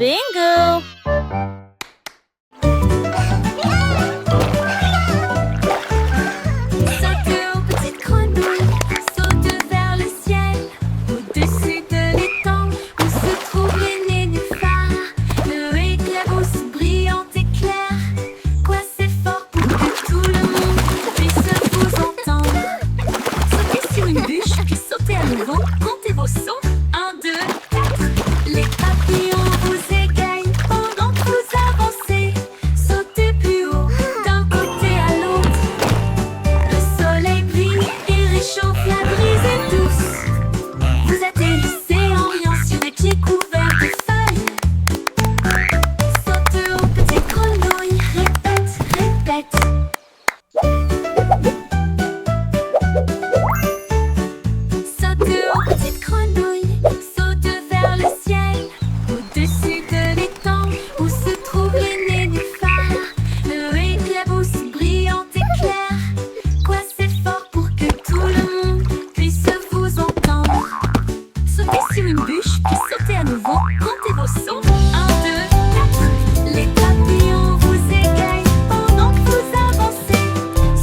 Bingo! Saute aux petites grenouilles, saute vers le ciel, au-dessus de l'étang où se trouvent les nénuphars. Le éclabousse brillante et claire, quoi c'est fort pour que tout le monde puisse vous entendre. Sautez sur une bûche, puis sautez à nouveau, comptez vos sauts. 1, 2, 4. Les papillons vous égayent pendant que vous avancez. Sautez plus haut, d'un côté à l'autre. Le soleil brille et réchauffe, la brise est douce. Vous atterrissez en riant sur des pieds couverts de feuilles. Saute aux petites grenouilles, répète, répète. Saute aux petites grenouilles, saute vers le ciel, au-dessus de l'étang où se trouvent les nénuphars. Le éclabousse brillante et claire, quoi c'est fort pour que tout le monde puisse vous entendre. Sautez sur une bûche, puis sautez à nouveau, comptez vos sauts. 1, 2, 4. Les papillons vous égayent pendant que vous avancez.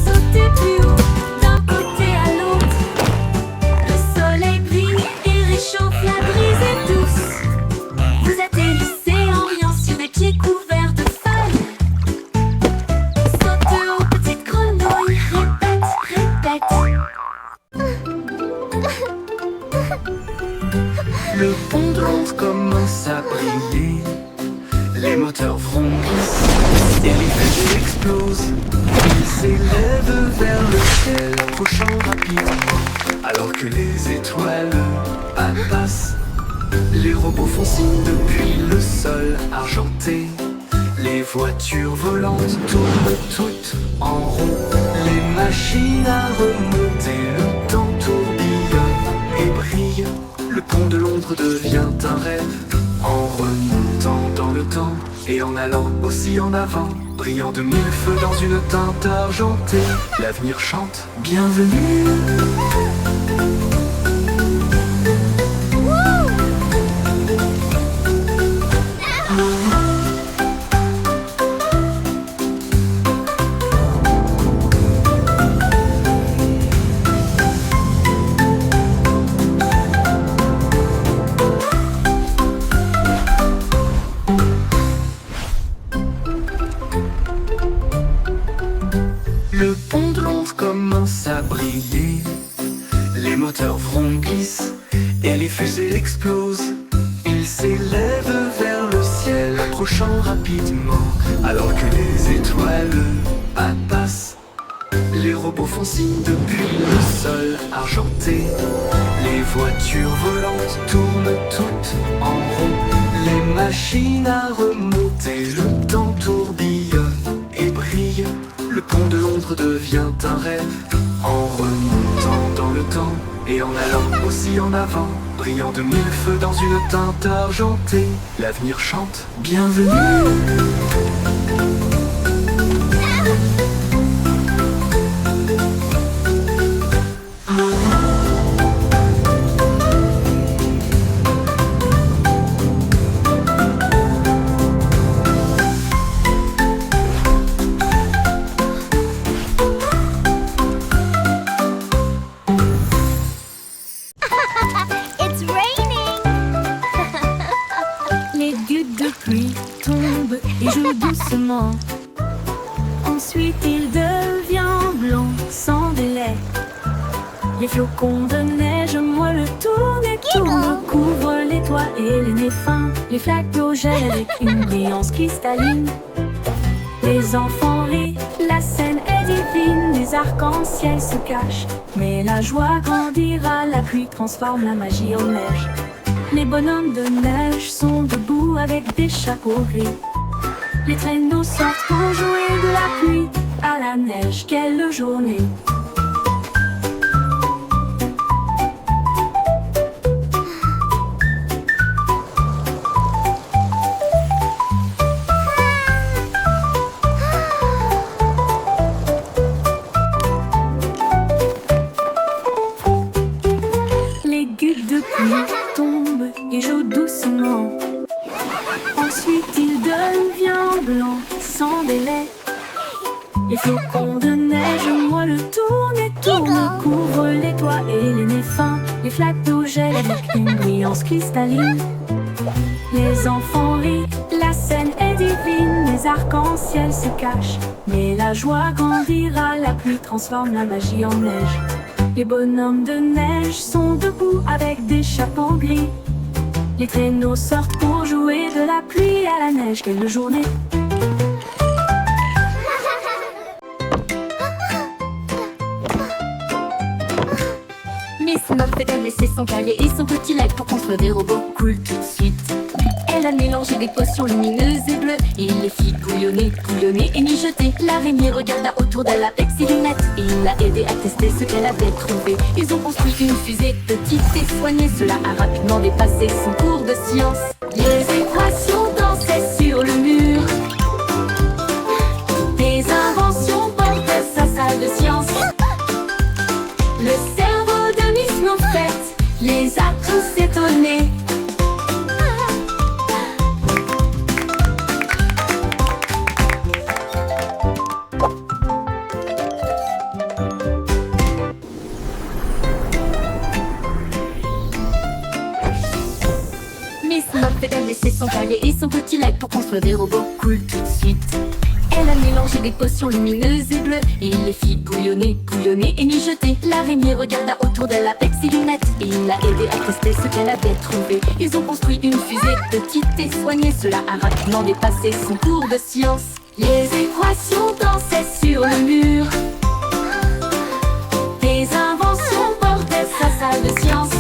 Sautez plus haut, d'un côté à l'autre. Le soleil brille et réchauffe, la brise est douce. Vous atterrissez en riant sur des pieds couverts de feuilles. Saute aux petites grenouilles, répète, répète. Le pont de Londres commence à briller. Les moteurs vrombissent et les fusées explosent. Ils s'élèvent vers le ciel, approchant rapidement. Alors que les étoiles passent, les robots font signe depuis le sol argenté. Les voitures volantes tournent toutes en rond. Les machines à remonter, le temps tourbillonne et brille. Le pont de Londres devient un rêve en remontant dans le temps et en allant aussi en avant, brillant de mille feux dans une teinte argentée. L'avenir chante, bienvenue. Le pont de Londres commence à briller. Les moteurs vrombissent et les fusées explosent. Ils s'élèvent vers le ciel, approchant rapidement. Alors que les étoiles passent, les robots font signe depuis le sol argenté. Les voitures volantes tournent toutes en rond. Les machines à remonter, le temps tourbillonne et brille. Le pont de Londres devient un rêve en remontant dans le temps et en allant aussi en avant, brillant de mille feux dans une teinte argentée. L'avenir chante, bienvenue. It's raining. Les gouttes de pluie tombent et jouent doucement. Ensuite il devient blanc sans délai. Les flocons de neige moelleux tournent et tournent, couvrent les toits et les nez fins. Les flaques d'eau gèlent avec une brillance cristalline. Les enfants rient, la scène est divine. Les arcs-en-ciel se cachent, mais la joie grandira. La pluie transforme la magie en neige. Les bonhommes de neige sont debout avec des chapeaux gris. Les traîneaux sortent pour jouer de la pluie à la neige. Quelle journée! Les gouttes de pluie tombent et jouent doucement. Ensuite il devient blanc sans délai. Les flocons de neige, moi le tourne et tourne, couvre les toits et les nez fins. Les flaques d'eau gèlent avec une brillance cristalline. Les enfants rient, la scène est divine. Les arcs-en-ciel se cachent, mais la joie grandira. La pluie transforme la magie en neige. Les bonhommes de neige sont debout avec des chapeaux gris. Les traîneaux sortent pour jouer de la pluie à la neige. Quelle journée! Miss Muffet a laissé son cahier et son petit lac pour construire des robots cool tout de suite. Elle a mélangé des potions lumineuses et bleues et il les fit bouillonner, bouillonner et mijoter. L'araignée regarda autour d'elle avec ses lunettes et il l'a aidé à tester ce qu'elle avait trouvé. Ils ont construit une fusée petite et soignée. Cela a rapidement dépassé son cours de science. Les équations dansaient sur le mur. Des inventions portaient sa salle de science. Le cerveau de Miss Muffet les a tous étonnés. Miss Muffet a laissé son cahier et son petit lac pour construire des robots cool tout de suite. Elle a mélangé des potions lumineuses et bleues et il les fit bouillonner, bouillonner et mijoter. L'araignée regarda autour d'elle avec ses lunettes et il l'a aidé à tester ce qu'elle avait trouvé. Ils ont construit une fusée petite et soignée. Cela a rapidement dépassé son cours de science. Les équations dansaient sur le mur. Des inventions portaient sa salle de science.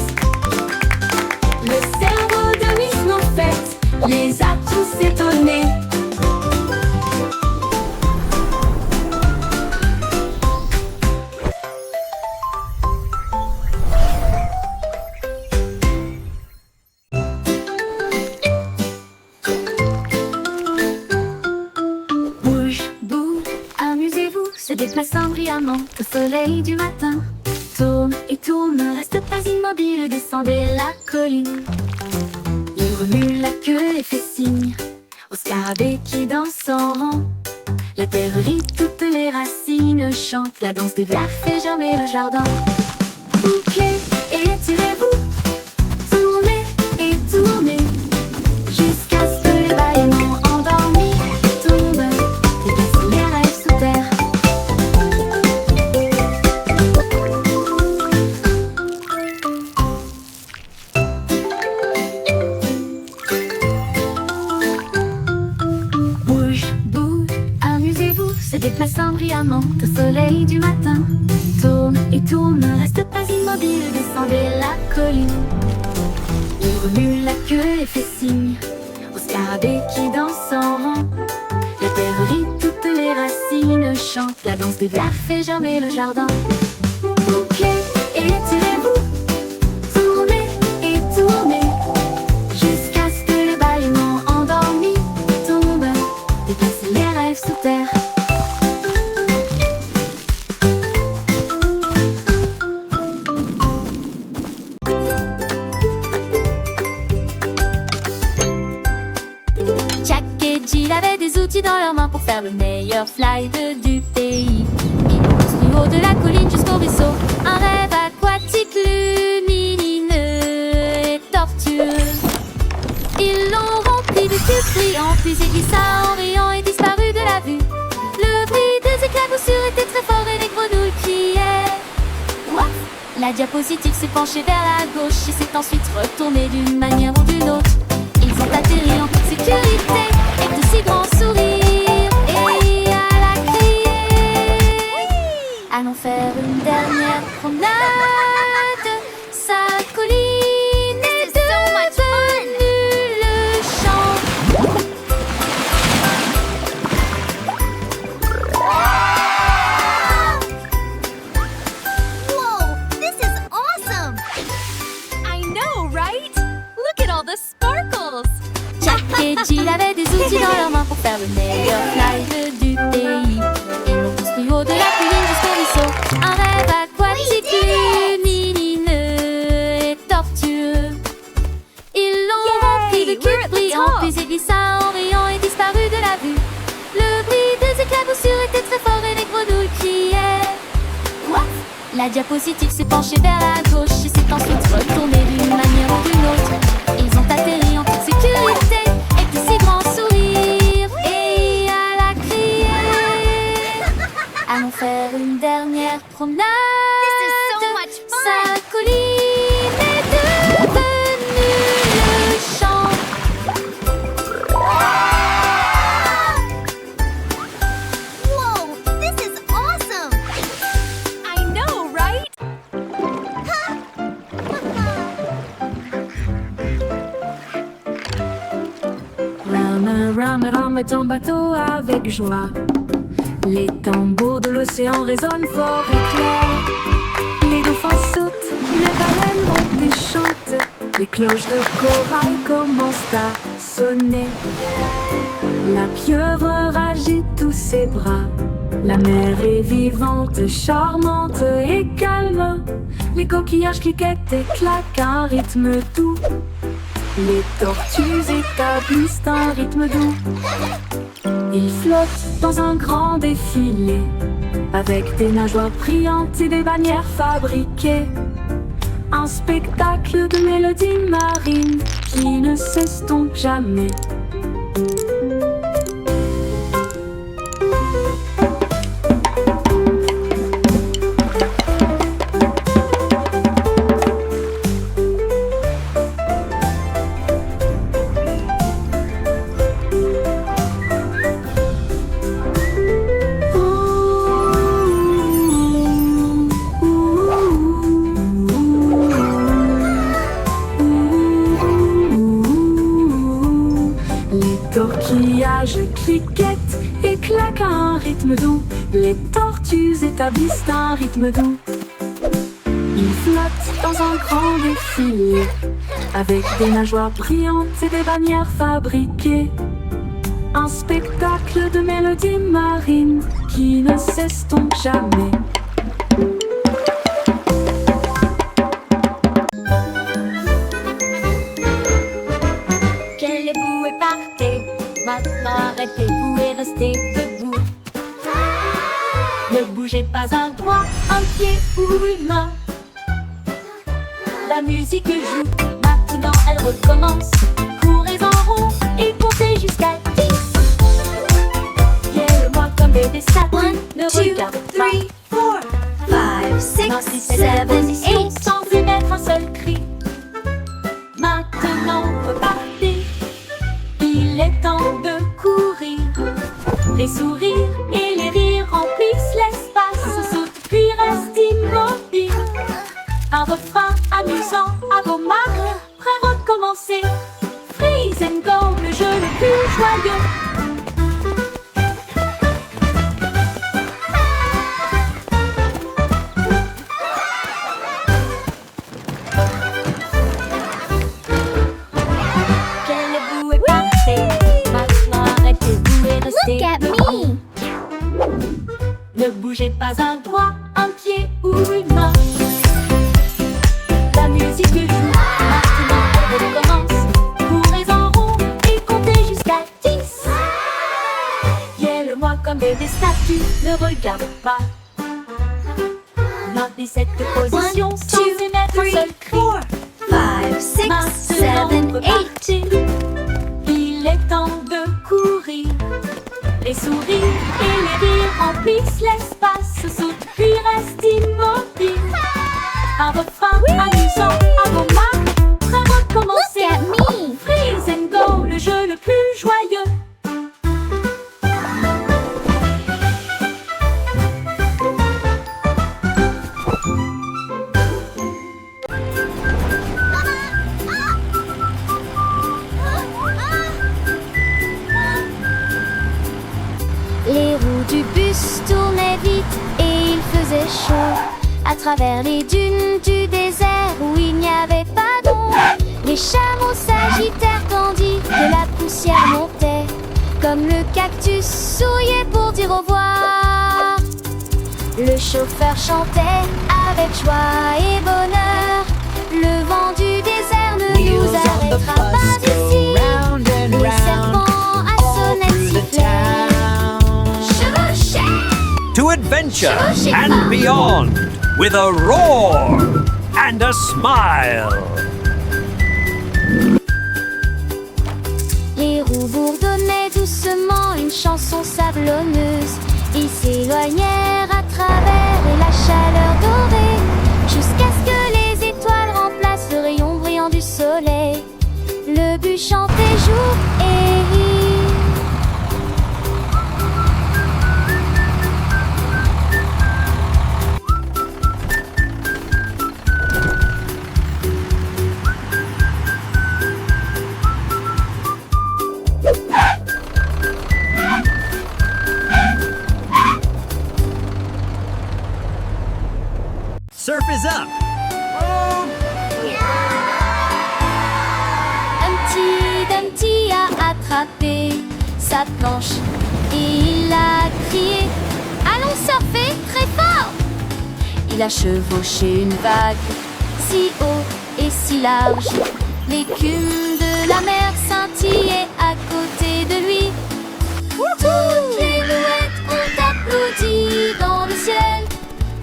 Le cerveau de Miss Muffet les a tous étonnés. Bouge, bouge, amusez-vous, se déplaçant brillamment au soleil du matin. Tourne et tourne, ne reste pas immobile, descendez la colline. Il remue la queue et fait signe au scarabée qui danse en rang. La terre rit, toutes les racines chantent, la danse des vers fait germer le jardin. Bouquet, étirez-vous, tournez et tournez, jusqu'à ce que les bâillements endormis tombent et glacent les rêves sous terre. Bouge, bouge, amusez-vous, se déplaçant brillamment au soleil du matin. Tourne et tourne, ne reste pas immobile, descendez la colline. Il remue la queue et fait signe au scarabée qui danse en rang. La terre rit, toutes les racines chantent, la danse des vers fait germer le jardin. Bouquet, étirez-vous, tournez et tournez, jusqu'à ce que les bâillements endormis tombent et glacent les rêves sous terre. Jack et Jill avaient des outils dans leurs mains pour faire le meilleur slide du pays. Ils ont construit haut de la colline jusqu'au ruisseau un rêve aquatique lumineux et tortueux. Ils l'ont rempli de cubes brillants, puis il glissa en riant et disparut de la vue. Le bruit des éclaboussures était très fort et les grenouilles criaient. What? La diapositive s'est penchée vers la gauche et s'est ensuite retournée d'une manière ou d'une autre. Ils ont atterri en toute sécurité avec de si grands sourires et à la crier. Allons faire une dernière promenade. Sa colline est devenue le champ. Whoa, this is awesome! I know, right? Look at all the sparkles! Jack et Jill avaient des outils dans leurs mains pour faire le meilleur slide du pays. Ils l'ont construit haut de la colline jusqu'au ruisseau un rêve aquatique lumineux et tortueux. Ils l'ont rempli de cubes brillants, puis il glissa La diapositive s'est penchée vers la gauche et s'est ensuite retournée d'une manière ou d'une autre. Ils ont atterri en toute sécurité avec de si grands sourires. Et elle a crié: allons faire une dernière promenade. This is so much fun. Sa colline est devenue le champ. Whoa, this is awesome! I know, right? Rame ton bateau avec joie. Les tambours de l'océan résonnent fort et clair. Les dauphins sautent, les baleines montent et chantent. Les cloches de corail commencent à sonner. La pieuvre agite tous ses bras. La mer est vivante, charmante et calme. Les coquillages cliquettent et claquent un rythme doux. Les tortues établissent un rythme doux. Ils flottent dans un grand défilé, avec des nageoires brillantes et des bannières fabriquées. Un spectacle de mélodies marines qui ne s'estompe jamais. Torquillages cliquettent et claquent un rythme doux. Les tortues établissent un rythme doux. Ils flottent dans un grand défilé, avec des nageoires brillantes et des bannières fabriquées. Un spectacle de mélodies marines qui ne s'estompe jamais. Quelle boue est partée, maintenant arrêtez-vous et restez debout. Ne bougez pas un doigt, un pied ou une main. La musique joue, maintenant elle recommence. Courez en rond et comptez jusqu'à 10. Guère-moi comme des statues, ne regarde pas. 5, 6, 7, 8. Sans émettre un seul cri. Maintenant repartez, il est temps de courir. Les sourires et les rires remplissent l'espace. Saute puis reste immobile. Un refrain amusant à vos marques. Prêt à recommencer. Freeze and go, le jeu le plus joyeux. Quelle boue est partée, maintenant arrêtez-vous et restez Look at debout. me! Ne bougez pas un doigt, un pied ou une main. La musique joue, maintenant elle recommence. Courez en rond et comptez jusqu'à 10. Guère-moi comme des statues, ne regarde pas. Maintenez cette position sans émettre un seul cri. 5, 6, 7, Maintenant 8. repartez, il est temps de courir. Les sourires et les rires remplissent l'espace. Saute puis reste immobile. Un refrain amusant à vos marques. Prêt à recommencer. Look at me! Freeze and go, le jeu le plus joyeux. Les roues du bus tournaient vite et il faisait chaud. À travers les dunes du désert où il n'y avait pas d'ombre, les chameaux s'agitèrent tandis que la poussière montait. Comme le cactus souriait pour dire au revoir. Le chauffeur chantait avec joie et bonheur. Le vent du désert ne nous arrêtera pas ici. Le serpent à sonnette sifflait. Chevauchait. To adventure. adventure Chevaucher and pas. beyond with a roar and a smile. Les roues bourdonnaient doucement une chanson sablonneuse. Ils s'éloignèrent à travers la chaleur dorée, jusqu'à ce que les étoiles remplacent le rayon brillant du soleil. Le but chantait jour et nuit. Surf is up. Humpty Dumpty a attrapé sa planche et il a crié: allons surfer très fort! Il a chevauché une vague si haut et si large. L'écume de la mer scintillait à côté de lui. Toutes les mouettes ont applaudi dans le ciel,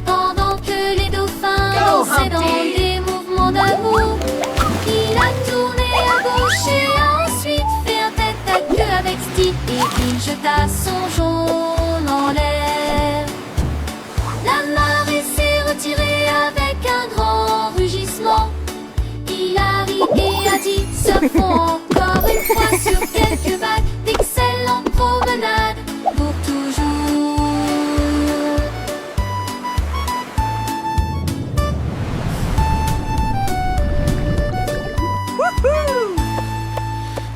pendant que les dauphins dansaient dans des mouvements d'amour. Il a tourné à gauche et ensuite fait un tête à queue avec Steve et il jeta son jaune en l'air. La marée s'est retirée avec un grand rugissement. Il a ri et a dit: surfons encore une fois sur quelques vagues, d'excellentes promenades pour toujours.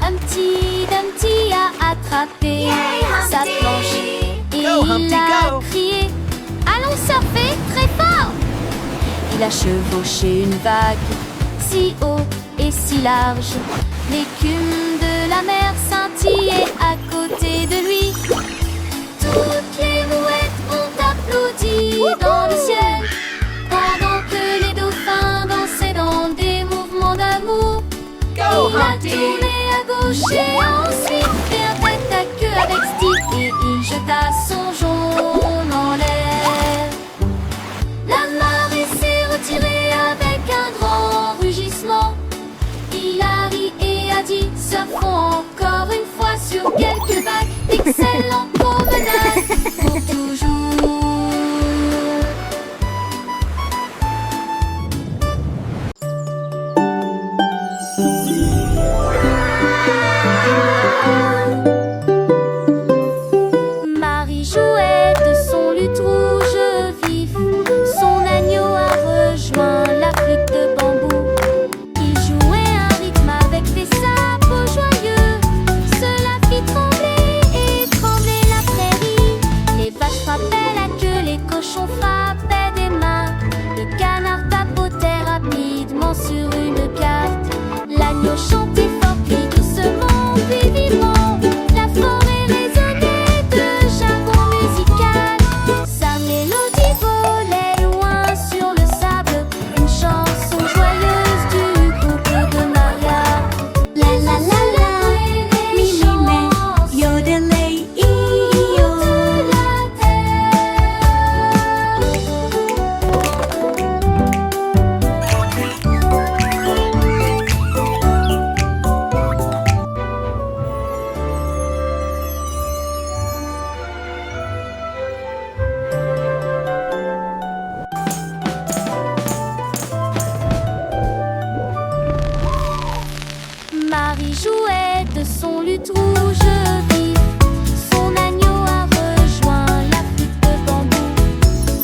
Humpty Dumpty a attrapé sa planche et Go, il Humpty, a go. crié: allons surfer très fort! Il a chevauché une vague si haut et si large. L'écume de la mer scintillait à côté de lui. Toutes les mouettes ont applaudi dans le ciel, pendant que les dauphins dansaient dans des mouvements d'amour. Il a tourné à gauche et ensuite fait un tête à queue avec Steve et il jeta son jaune en l'air. La marée s'est retirée avec un grand rugissement. Il a ri et a dit: surfons encore une fois sur quelques vagues, d'excellentes promenades pour toujours. Marie jouait de son luth rouge vif. Son agneau a rejoint la flûte de bambou. Il jouait un rythme avec des sabots joyeux. Cela fit trembler et trembler la prairie. Les vaches frappaient la queue, les cochons frappaient des mains. Le canard tapotait rapidement sur une carte. L'agneau chantait fort puis doucement puis vivement. La forêt résonnait de jargon musical. Sa mélodie volait loin sur le sable. Une chanson joyeuse du couple de Maria. La la la la, les chants Yodelay, de la terre. Marie jouait de son luth rouge vif. Son agneau a rejoint la flûte de bambou.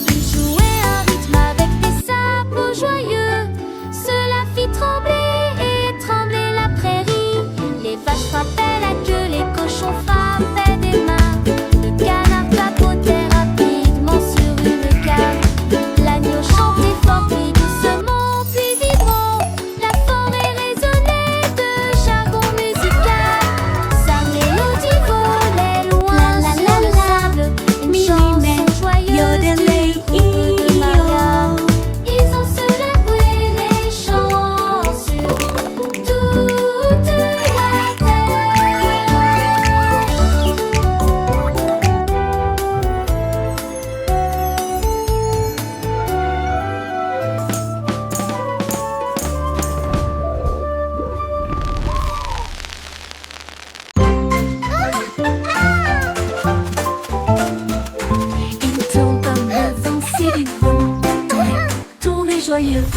Il jouait un rythme avec des sabots joyeux. Cela fit trembler et trembler la prairie. Les vaches frappaient la queue, les cochons frappaient des mains. Le canard tapotait rapidement sur une carte. L'agneau chantait fort puis doucement puis vivement. La forêt résonnait de jargon musical. Sa mélodie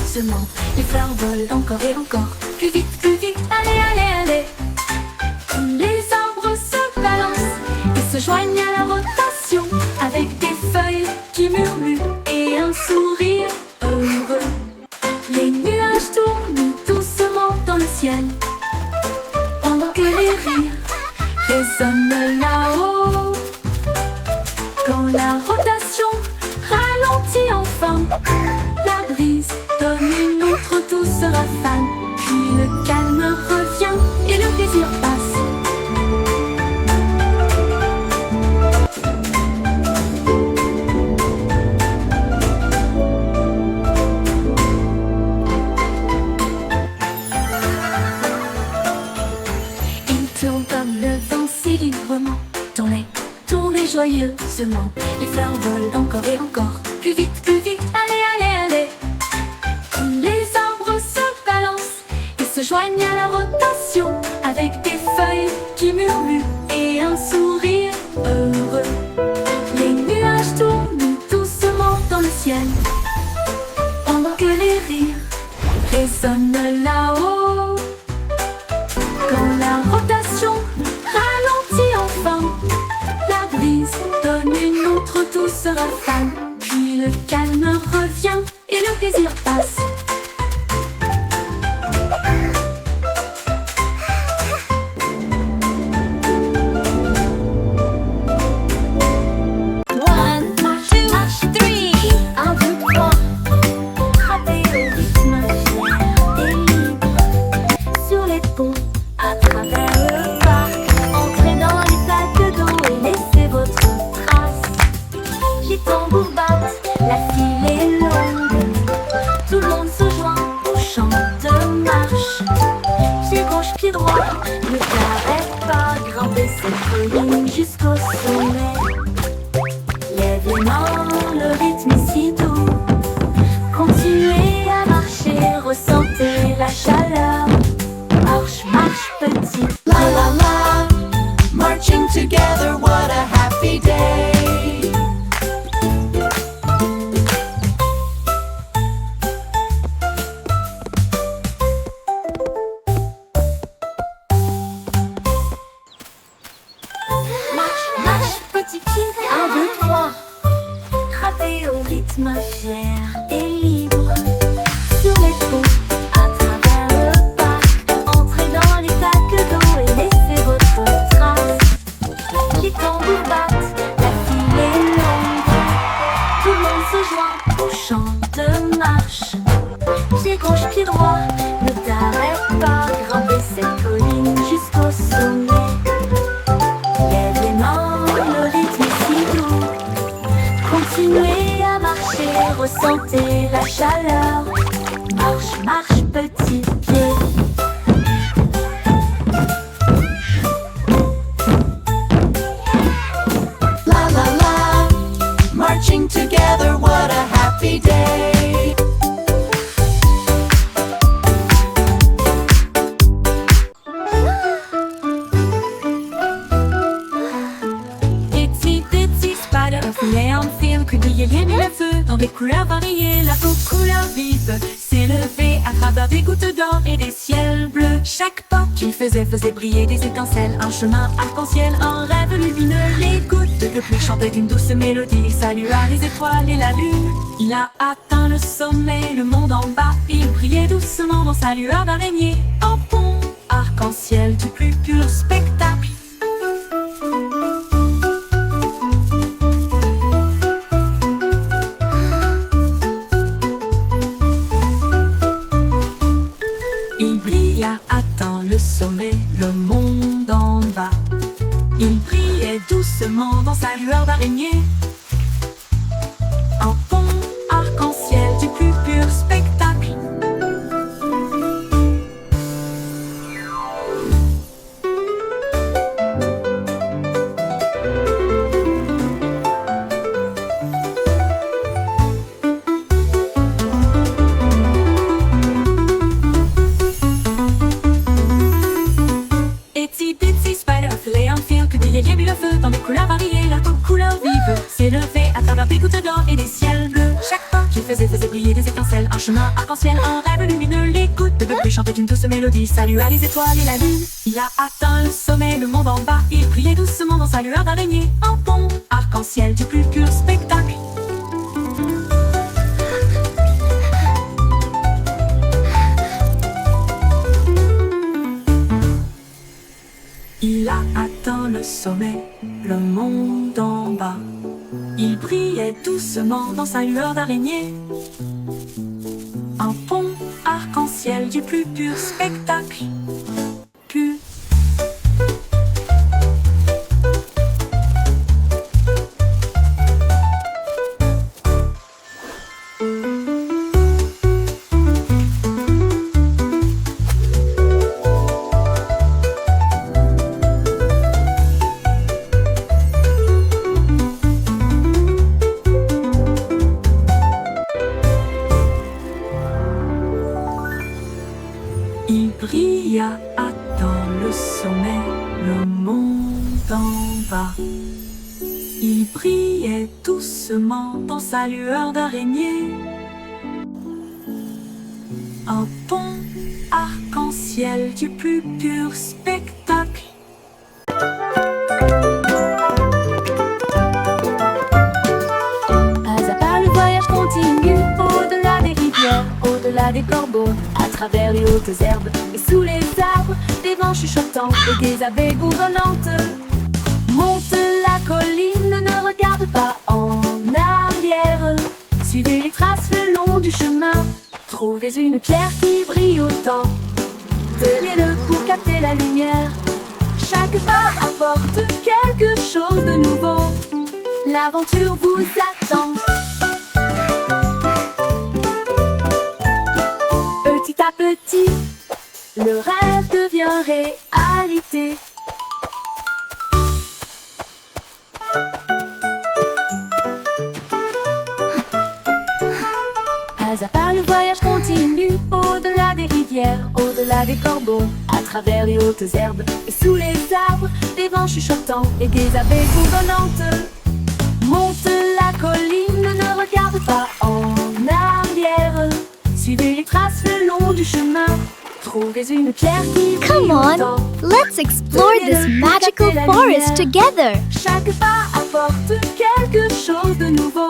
doucement. Les fleurs volent encore et encore. Plus vite, allez, allez, allez. Les arbres se balancent et se joignent à la rotation, avec des feuilles qui murmurent et un sourire heureux. Les nuages tournent doucement dans le ciel, pendant que les rires résonnent là-haut. Quand la rotation ralentit enfin, la brise donne une autre douce rafale. Puis le calme revient et le plaisir passe. Il tourne comme le vent si librement, tournez joyeusement. Les fleurs volent encore et encore. Plus vite, allez, allez, allez. Les arbres se balancent et se joignent à la rotation, avec des feuilles qui murmurent et un sourire heureux. Les nuages tournent doucement dans le ciel, pendant que les rires résonnent là-haut. Quand la rotation ralentit enfin, la brise donne une autre douce rafale. Puis le calme revient et le plaisir passe. One, two, three. 1, 2, 3. Frappez au rythme fier et libre. Sur les ponts, à travers le parc. Entrez dans les plaques d'eau et laissez votre trace. Les tambours battent, la file est longue. Tout le monde se joint au chant de marche. Pied gauche, pied droit, ne t'arrête pas. Grimper cette colline jusqu'au sommet. Lève les mains, le rythme est si doux. Continuez à marcher, ressentez la chaleur. Marche, marche petit. La la la, marching together, what a happy day. Marche, marche petit pied. 1, 2, 3. Frappez au rythme fier et libre. Sur les ponts, à travers le parc. Entrez dans les plaques d'eau et laissez votre trace. Les tambours battent, la file est longue. Tout le monde se joint au chant de marche. Pied gauche, pied droit, ne t'arrête pas. Grimper cette colline jusqu'au sommet. Lève les mains, le rythme est si doux. Continuez à marcher, ressentez la chaleur. Marche, marche petit pied. La la la, marching together, what a happy day. Itsy bitsy spider of neon film, criblier le feu dans des couleurs variées. La peau couleur vive s'élevait à travers des gouttes d'or et des ciels bleus. Chaque pas qu'il faisait briller des étincelles. Un chemin arc-en-ciel, un rêve lumineux. Les gouttes de pluie chantaient une douce mélodie. Il salua les étoiles et la lune. Il a atteint le sommet, le monde en bas. Il brillait doucement dans sa lueur d'araignée. En pont arc-en-ciel du plus pur spectacle. Il brilla, atteint le sommet, le monde en bas. Il brillait doucement dans sa lueur d'araignée. Un pont arc-en-ciel du plus pur spectacle. Itsy bitsy spider of Leon Field, que brillait bien le feu dans des couleurs variées. La peau couleur vive arc-en-ciel, un rêve lumineux. Les gouttes de pluie chantaient une douce mélodie, salua les étoiles et la lune. Il a atteint le sommet, le monde en bas. Il brillait doucement dans sa lueur d'araignée. Un pont arc-en-ciel du plus pur spectacle. Il a atteint le sommet, le monde en bas. Il brillait doucement dans sa lueur d'araignée. Un pont arc-en-ciel du plus pur spectacle. Pur. Il brilla atteint le sommet, le monde en bas. Il brillait doucement dans sa lueur d'araignée. Un pont arc-en-ciel du plus pur spectacle. Pas à pas le voyage continue, au-delà des rivières, au-delà des corbeaux, à travers les hautes herbes et sous les arbres, des vents chuchotants et des abeilles bourdonnantes. Monte la colline, ne regarde pas en arrière. Suivez les traces le long du chemin. Trouvez une pierre qui brille autant. Tenez-le pour capter la lumière. Chaque pas apporte quelque chose de nouveau. L'aventure vous attend. Petit à petit, le rêve devient réalité. Pas à pas le voyage continue, au-delà des rivières, au-delà des corbeaux, à travers les hautes herbes et sous les arbres, des vents chuchotants et des abeilles bourdonnantes. Monte la colline, ne regarde pas en arrière. Suivez les traces le long du chemin. Trouvez une pierre qui brille Come on, autant. let's explore this magical forest together. Chaque pas apporte quelque chose de nouveau.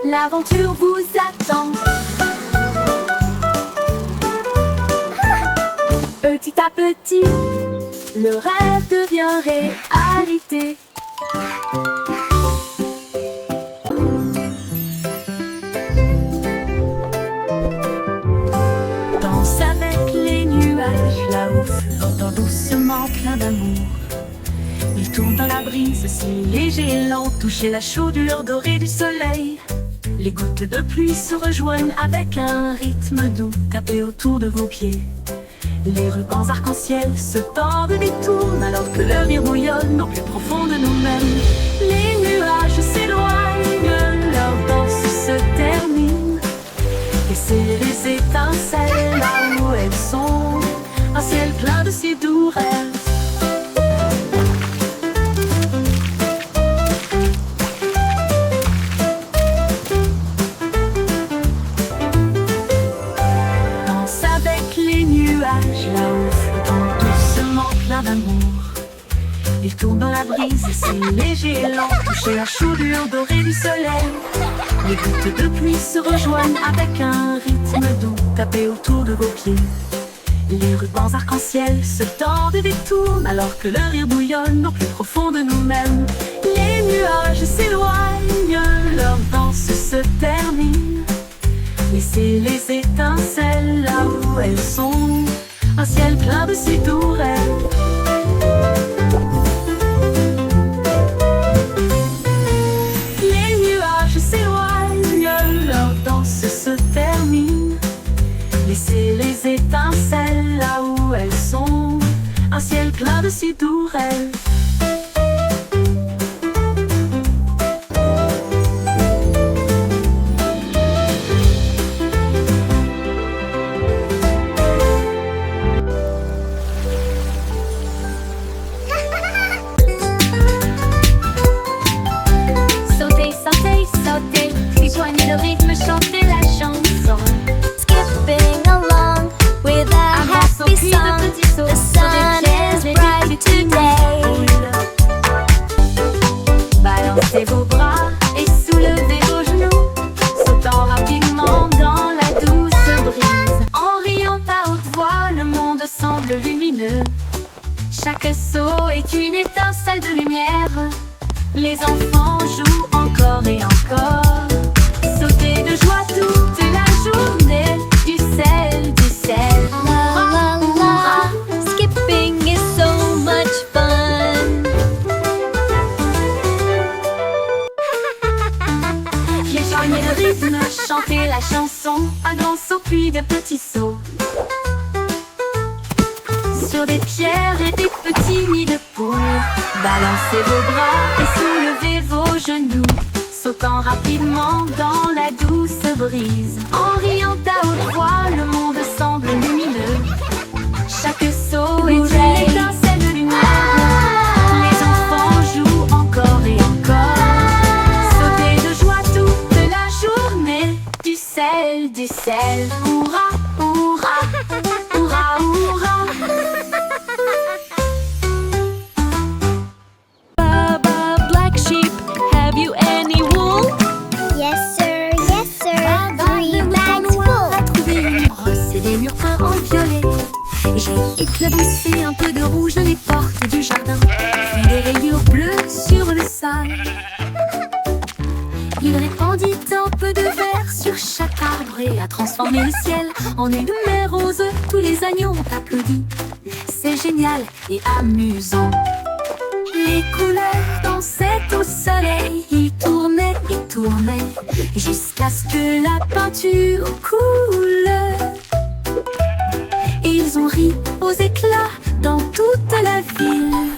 L'aventure vous attend. Petit à petit, le rêve devient réalité. Danse avec les nuages, là-haut flottant doucement plein d'amour. Il tourne dans la brise, si léger et lent, toucher la chaudure dorée du soleil. Les gouttes de pluie se rejoignent avec un rythme doux, tapé autour de vos pieds. Les rubans arc-en-ciel se tordent et détournent alors que le rire bouillonne au plus profond de nous-mêmes. Les nuages s'éloignent, leur danse se termine. Laissez les étincelles là où elles sont, un ciel plein de si doux rêves. Là-haut flottant doucement plein d'amour. Il tourne dans la brise, c'est léger et lent, toucher la chaudure dorée du soleil. Les gouttes de pluie se rejoignent avec un rythme doux, tapé autour de vos pieds. Les rubans arc-en-ciel se tordent et détournent alors que le rire bouillonne au plus profond de nous-mêmes. Les nuages s'éloignent, leur danse se termine. Laissez les étincelles là où elles sont, un ciel plein de si doux rêves. Les nuages s'éloignent, leur danse se termine. Laissez les étincelles là où elles sont, un ciel plein de si doux rêves. Sautez, sautez, sautez, rejoignez le rythme, chantez la chanson. Skip, Chaque saut est une étincelle de lumière. Les enfants jouent encore et encore. Sauter de joie toute la journée. Du sel, du sel. La la la, skipping is so much fun. Rejoignez le rythme, chantez la chanson. Un grand saut puis de petits sauts. Sur des pierres et des petits nids de poules. Balancez vos bras et soulevez vos genoux. Sautant rapidement dans la douce brise. En riant à haute voix, le monde semble lumineux. Chaque saut est une étincelle de lumière. Les enfants jouent encore et encore. Sauter de joie toute la journée. Du sel, du sel. Hurrah, hurrah, hurrah, hurrah. Baba, black sheep, have you any wool? Yes sir, three bags full. Trouver une brosse et des murs peints en violet. J'ai éclaboussé un peu de rouge les portes du jardin, puis des rayures bleues sur le sol. Il répandit un peu de vert sur chaque arbre et a transformé le ciel en une mer rose. Tous les agneaux ont applaudi. C'est génial et amusant. Les couleurs dansaient au soleil. Ils tournaient et tournaient jusqu'à ce que la peinture coule. Ils ont ri aux éclats dans toute la ville.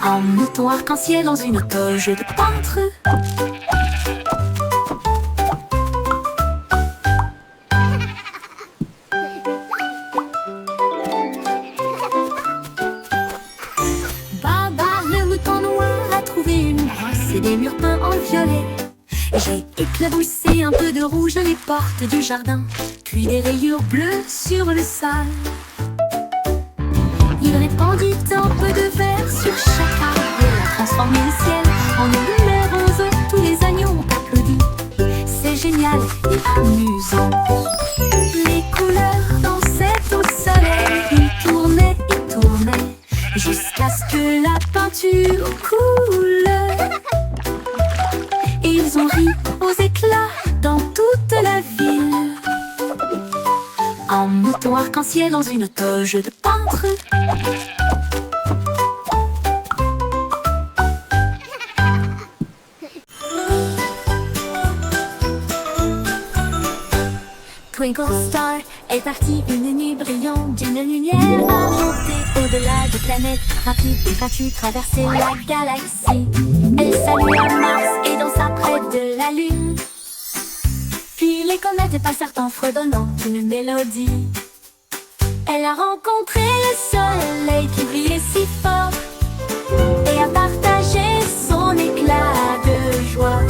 Un mouton arc-en-ciel dans une toge de peintre. Baba, le mouton noir, a trouvé une brosse et des murs peints en violet. J'ai éclaboussé un peu de rouge les portes du jardin, puis des rayures bleues sur le sol. Il répandit un peu de vert sur chaque arbre et a transformé le ciel en une mer rose. Tous les agneaux ont applaudi. C'est génial et amusant. Les couleurs dansaient au soleil. Ils tournaient et tournaient jusqu'à ce que la peinture coule. Ils ont ri aux éclats dans toute la ville. Un mouton arc-en-ciel dans une toge de peintre. Twinkle Star est partie une nuit brillante d'une lumière argentée. Au-delà des planètes, rapide et gratuit, traverser la galaxie. Elle salua Mars et dansa près de la Lune. Puis les comètes passèrent en fredonnant une mélodie. Elle a rencontré le soleil qui brillait si fort et a partagé son éclat de joie.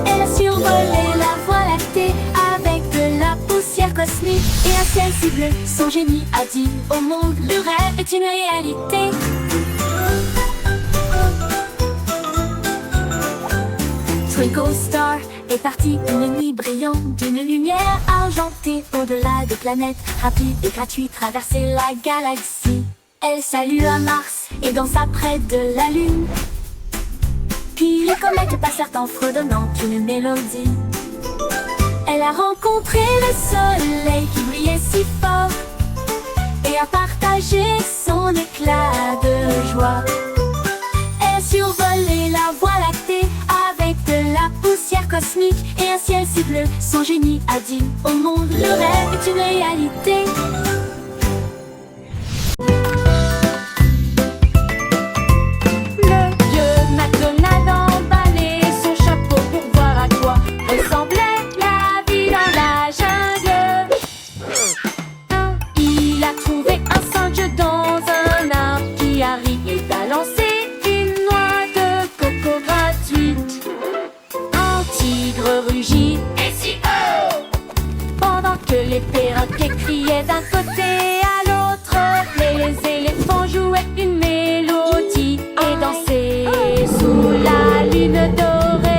Elle a survolé la voie lactée avec de la poussière cosmique et un ciel si bleu. Son génie a dit au monde, le rêve est une réalité. Twinkle Star est partie une nuit brillante d'une lumière argentée. Au-delà des planètes, rapide et gratuit, traverser la galaxie. Elle salua Mars et dansa près de la Lune. Puis les comètes passèrent en fredonnant une mélodie. Elle a rencontré le soleil qui brillait si fort et a partagé son éclat de joie. Elle a survolé la voie lactée avec de la poussière cosmique et un ciel si bleu. Son génie a dit au monde, le rêve est une réalité. Le vieux McDonald emballait son chapeau pour voir à quoi ressemblait la vie dans la jungle. Il a trouvé un singe dans un arbre qui a ri et balancé une noix de coco gratuite. Un tigre rugit et si pendant que les perroquets criaient d'un côté à l'autre. Les éléphants jouaient une mélodie et dansaient sous la lune dorée.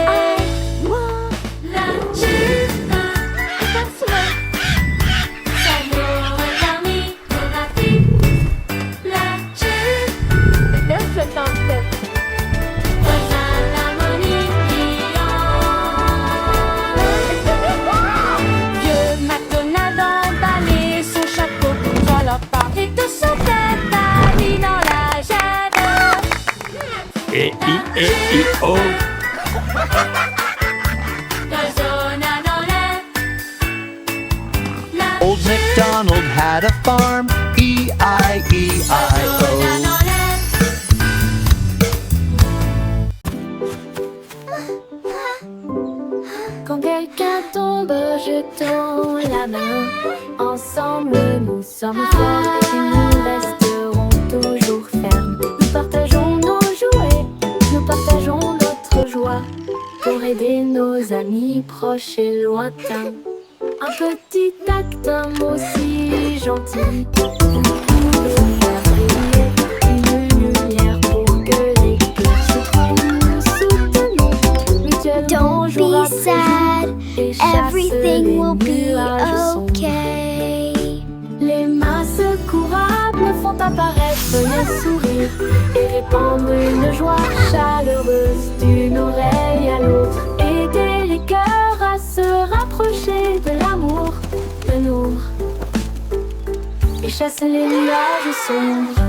I wanna choose a password. Ça nous regarde, E-I-E-I-O. Old MacDonald had a farm, E-I-E-I-O. Quand quelqu'un tombe, jetons la main. Ensemble, nous sommes forts et nous resterons toujours fermes. Nous partageons nos jouets, nous partageons notre joie pour aider nos amis proches et lointains. Un petit acte, un mot si gentil peut faire briller une lumière pour que les cœurs se trouvent. Nous soutenons mutuellement Don't jour be après sad, jour, et chassent everything les will be nuages sombres. okay. Les mains secourables font apparaître les sourires et répandre une joie chaleureuse d'une oreille à l'autre. Aider les cœurs à se rapprocher de l'amour, de nous, et chasser les nuages sombres.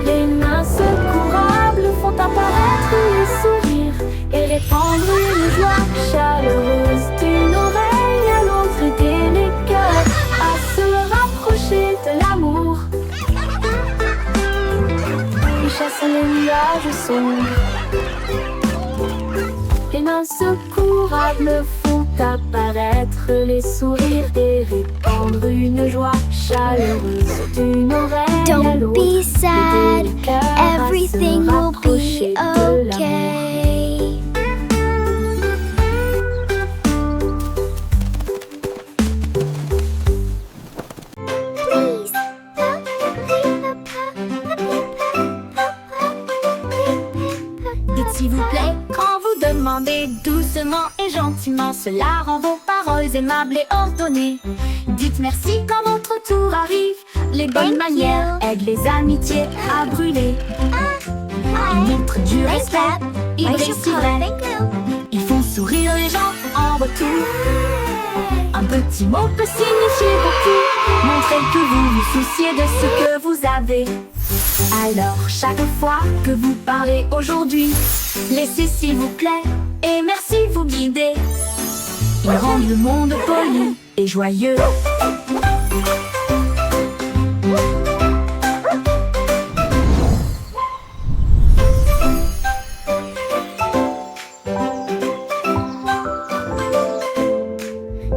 Les mains secourables font apparaître les sourires et répandre une joie chaleureuse d'une oreille à l'autre. Aider les cœurs à se rapprocher de l'amour et chasser les nuages sombres. Les mains secourables font apparaître les sourires et répandre une joie chaleureuse d'une oreille à Don't l'autre. be sad, Aider les cœurs à se everything will rapprocher be de l'amour. okay. Please. Dites s'il vous plaît quand vous demandez doucement et gentiment. Cela rend vos paroles aimables et ordonnées. Dites merci quand votre tour arrive. Les bonnes Thank manières you. aident les amitiés à brûler. Ils montrent du respect, ils brisent si vrai. Ils font sourire les gens en retour. Un petit mot peut signifier beaucoup. Montrez que vous vous souciez de ce que vous avez. Alors chaque fois que vous parlez aujourd'hui, laissez s'il vous plaît et merci vous guider. Ils rendent le monde poli et joyeux.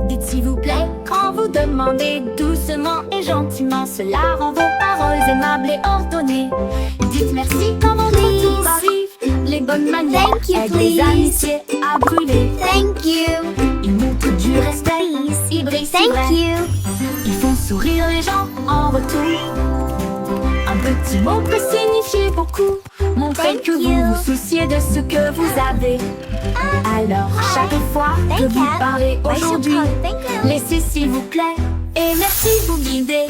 Dites s'il vous plaît quand vous demandez doucement et gentiment. Cela rend vos paroles aimables et ordonnées. Dites merci quand votre tour arrive. Les bonnes manières Thank you, aident les please. amitiés à brûler. Thank you. Ils montrent du respect, Please. ils brisent si Thank vrai. you. Ils font sourire les gens en retour. Un petit mot peut signifier beaucoup. Montrez Thank que you. vous vous souciez de ce que vous avez. Alors chaque fois que Thank vous you. parlez aujourd'hui, Thank you. laissez s'il vous plaît et merci vous guider.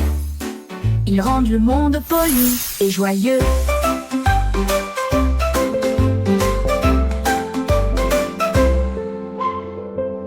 Ils rendent le monde poli et joyeux.